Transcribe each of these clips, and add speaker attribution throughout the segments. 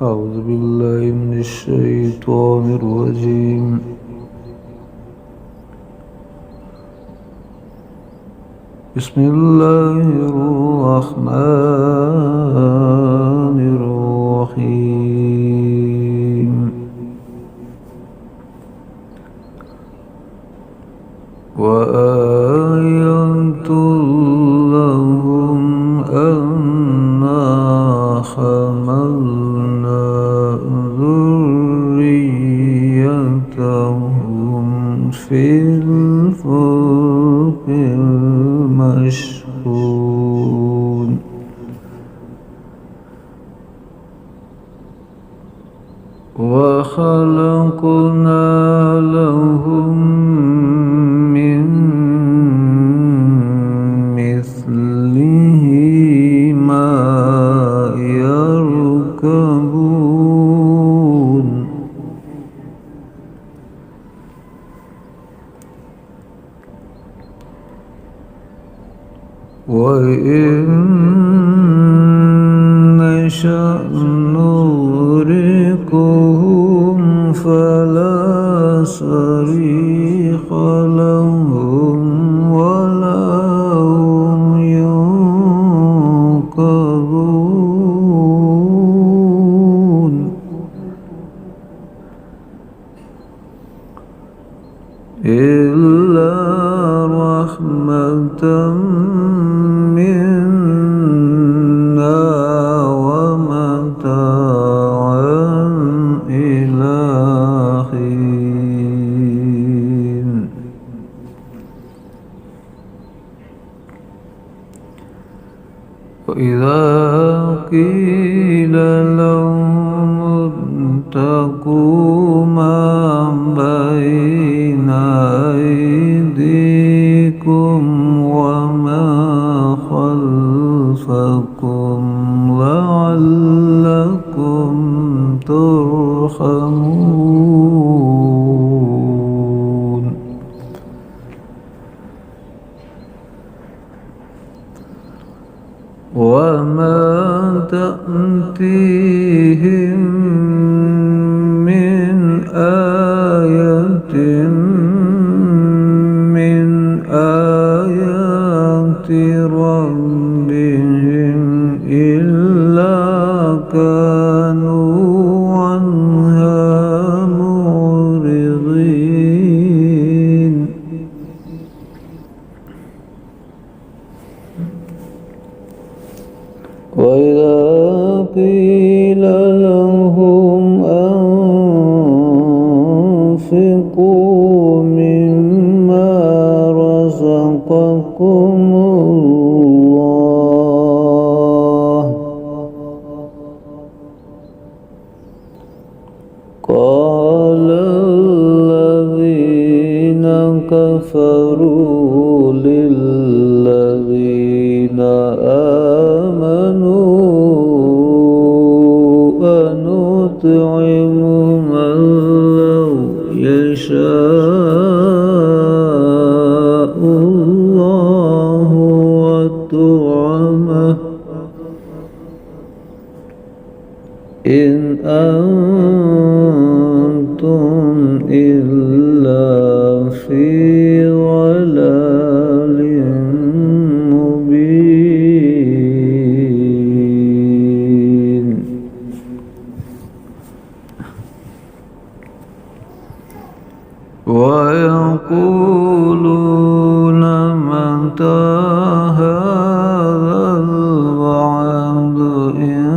Speaker 1: أعوذ بالله من الشيطان الرجيم. بسم الله الرحمن الرحيم. وآية لهم أنا حملنا ذريتهم في الفلك المشحون. وخلقنا لهم من مثله ما يركبون. وإن نشأ نغرقهم فلا صريخ لهم ولا هم ينقذون. إلا رحمة منا ومتاعا إلى حين. وإذا قيل لهم اتقوا ما بين أيديكم وما خلفكم لعلكم ترحمون. وما تأتيهم من آية من آيات ربهم إلا كانوا عنها معرضين. وإذا قيل لهم أنفقوا مما رزقكم الله قال الذين كفروا للذين آمنوا أنطعم من لو يشاء الله وطعمه إن أنتم إلا في ضلال مبين. ويقولون متى هذا الوعد إن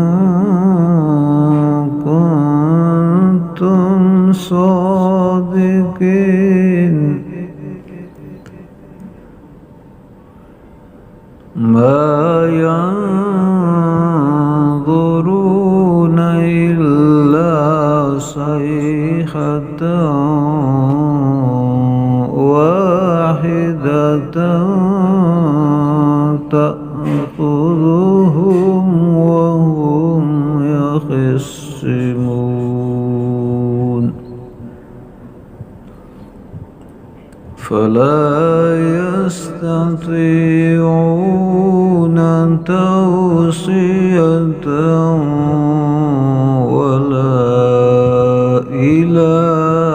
Speaker 1: كنتم صادقين. ما ينظرون إلا صيحة واحدة تأخذهم وهم يخصمون. فلا يستطيعون توصية إلا